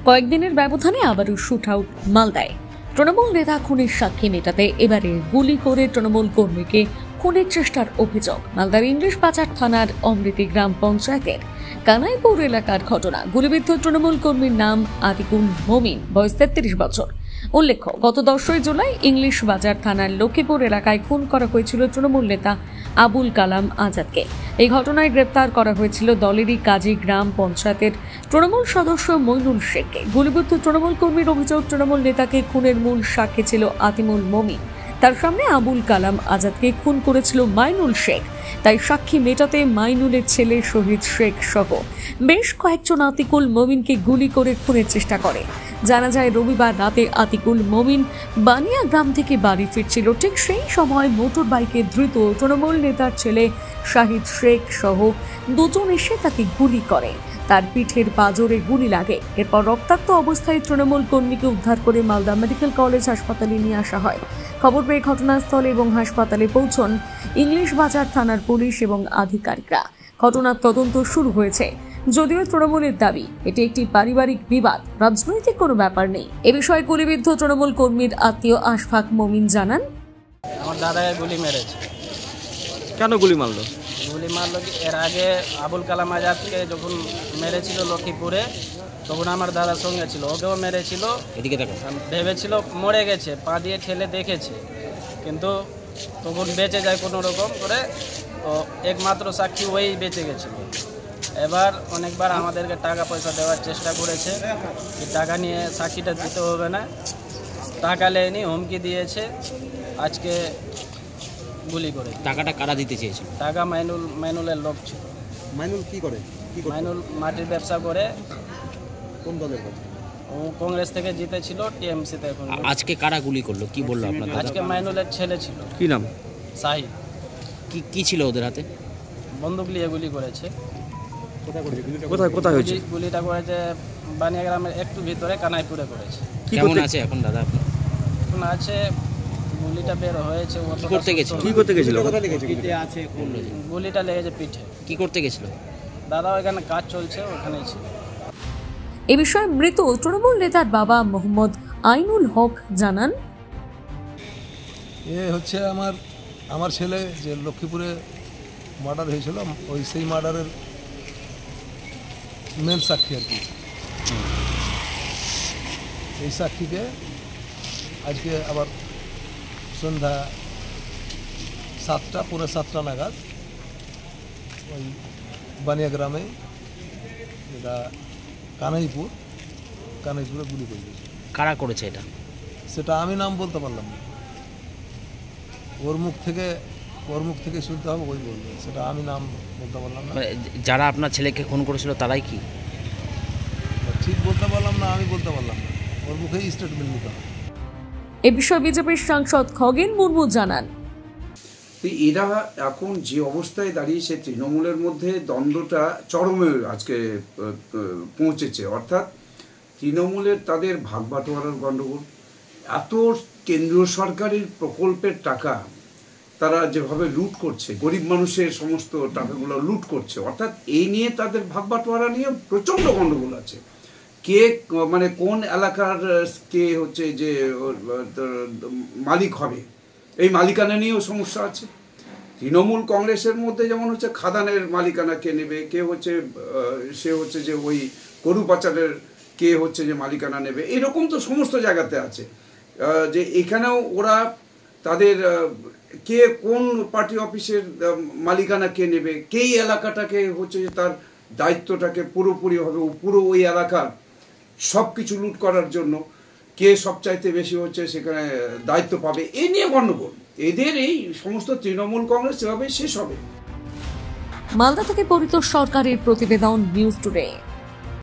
কয়েকদিনের ব্যবধানে আবারও শুট আউট মালদায়। তৃণমূল নেতা খুনের সাক্ষী মেটাতে এবারে গুলি করে তৃণমূল কর্মীকে খুনের চেষ্টার অভিযোগ। মালদার ইংলিশ বাজার থানার অমৃতি গ্রাম পঞ্চায়েতের কানাইপুর এলাকার ঘটনা। গুলিবিদ্ধ তৃণমূল কর্মীর নাম আতিকুল মমিন, বয়স 33 বছর। উল্লেখ্য, গত 10 জুলাই ইংলিশ বাজার থানার লক্ষ্মীপুর এলাকায় খুন করা হয়েছিল তৃণমূল নেতা আবুল কালাম আজাদকে। এই ঘটনায় গ্রেপ্তার করা হয়েছিল দলেরই কাজী গ্রাম পঞ্চায়েতের তৃণমূল সদস্য মইনুল শেখকে। গুলিবিদ্ধ তৃণমূল কর্মীর অভিযোগ, তৃণমূল নেতাকে খুনের মূল সাক্ষী ছিল আতিকুল মমিন। তার সামনে আবুল কালাম আজাদকে খুন করেছিল মাইনুল শেখ। তাই সাক্ষী মেটাতে মাইনুলের ছেলে শহীদ শেখ সহ বেশ কয়েকজন আতিকুল মমিনকে গুলি করে খুনের চেষ্টা করে। জানা যায়, রবিবার রাতে আতিকুল মমিন বানিয়া গ্রাম থেকে বাড়ি ফিরছিল। ঠিক সেই সময় মোটর বাইকে দ্রুত তৃণমূল নেতার ছেলে শহীদ শেখ সহ দুজন এসে তাকে গুলি করে। তার পিঠের পাঁজরে গুলি লাগে। এরপর রক্তাক্ত অবস্থায় তৃণমূল কর্মীকে উদ্ধার করে মালদা মেডিকেল কলেজ হাসপাতালে নিয়ে আসা হয়। খবর পেয়ে ঘটনাস্থলে এবং হাসপাতালে পৌঁছন ইংলিশ বাজার থানার পুলিশ এবং আধিকারিকরা। ঘটনার তদন্ত শুরু হয়েছে। যদিও তৃণমূলের দাবি এটি একটি পারিবারিক বিবাদ, রাজনৈতিক কোনো ব্যাপার নেই। এ বিষয়ে গুলিবিদ্ধ তৃণমূল কর্মীর আত্মীয় আশফাক মমিন জানান, আমার দাদাকে গুলি মেরেছে। কেন গুলি মারলো? গুলি মারলো কি, এর আগে আবুল কালাম আজাদকে যখন মেরেছিল লক্ষ্মীপুরে, তখন আমার দাদার সঙ্গে ছিল, ওকেও মেরেছিল। এদিকে দেখো, ভেবেছিল মরে গেছে, পা দিয়ে ঠেলে দেখেছে, কিন্তু তখন বেঁচে যায় কোনো রকম করে। তো একমাত্র সাক্ষী ওই বেঁচে গেছিল। এবার অনেকবার আমাদেরকে টাকা পয়সা দেওয়ার চেষ্টা করেছে, টাকা নিয়ে সাক্ষীটা দিতে হবে না, টাকা নেয়নি, হুমকি দিয়েছে। আজকে গুলি করে। টাকাটা কারা দিতে চেয়েছিল? টাকা মাইনুলের লোক ছিল। মাইনুল কি করে? মাইনুল মাটির ব্যবসা করে। কোন দলের কথা? ও কংগ্রেস থেকে জিতেছিল, টিএমসিতে এখন। আজকে কারা গুলি করলো কি বললো আপনার দাদা? আজকে মাইনুলের ছেলে ছিল। কি নাম? শাহিদ। কি ছিল ওদের হাতে? বন্দুক নিয়ে গুলি করেছে। কোথায় হয়েছে? গুলিটা করেছে বানিয়া গ্রামের একটু ভিতরে, কানাইপুরে করেছে। কেমন আছে এখন দাদা? এখন আছে, গুলিটা বের হয়েছে। কি করতে গেছিল? গুলিটা লেগেছে পিঠে। কি করতে গেছিল? দাদা ওখানে কাজ চলছে, ওখানেই ছিল। এ বিষয়ে মৃত তৃণমূল নেতার বাবা মোহাম্মদ আইনুল হক জানান, এ হচ্ছে আমার ছেলে যে লক্ষ্মীপুরে মার্ডার হয়েছিল, সেই মার্ডারের মেন সাক্ষী আর কি। এই সাক্ষীকে আজকে আবার সন্ধ্যা 7টা, পুরো 7টা নাগাদ ওই বানিয়া গ্রামে, এটা কানাইপুরে গুলি করে দিয়েছে। কারা করেছে এটা? সেটা আমি নাম বলতে পারলাম না, ওর মুখ থেকে শুনতে হবে, ওই বলবে। সেটা আমি নাম বলতে পারলাম না। যারা আপনার ছেলেকে খুন করেছিল তারাই কি? ঠিক বলতে পারলাম না, আমি বলতে পারলাম না, ওর মুখেই স্টেটমেন্ট নিতে হবে। এ বিষয়ে বিজেপির সাংসদ খগেন মুর্মু জানান, এরা এখন যে অবস্থায় দাঁড়িয়েছে, তৃণমূলের মধ্যে দ্বন্দ্বটা চরমে আজকে পৌঁছেছে। অর্থাৎ তৃণমূলের তাদের ভাগবাটোয়ারার গণ্ডগোল, এত কেন্দ্রীয় সরকারের প্রকল্পের টাকা তারা যেভাবে লুট করছে, গরিব মানুষের সমস্ত টাকাগুলো লুট করছে, অর্থাৎ এই নিয়ে তাদের ভাগবাটোয়ারা নিয়ে প্রচণ্ড গণ্ডগোল আছে। কে মানে কোন এলাকার কে হচ্ছে যে মালিক হবে, এই মালিকানা নিয়েও সমস্যা আছে। তৃণমূল কংগ্রেসের মধ্যে যেমন হচ্ছে খাদানের মালিকানা কে নেবে, কে হচ্ছে সে হচ্ছে যে ওই গরু পাচারের কে হচ্ছে যে মালিকানা নেবে, এরকম তো সমস্ত জায়গাতে আছে। যে এখানেও ওরা তাদের কে কোন পার্টি অফিসের মালিকানা কে নেবে, কেই এলাকাটাকে হচ্ছে যে তার দায়িত্বটাকে পুরোপুরিভাবে পুরো ওই এলাকার সব কিছু লুট করার জন্য কে সবচাইতে বেশি হচ্ছে সেখানে দায়িত্ব পাবে, এ নিয়ে গণ্ডগোল। এদের এই সমস্ত তৃণমূল কংগ্রেস এভাবে শেষ হবে। মালদা থেকে পরিতোষ সরকারের প্রতিবেদন, নিউজ টুডে।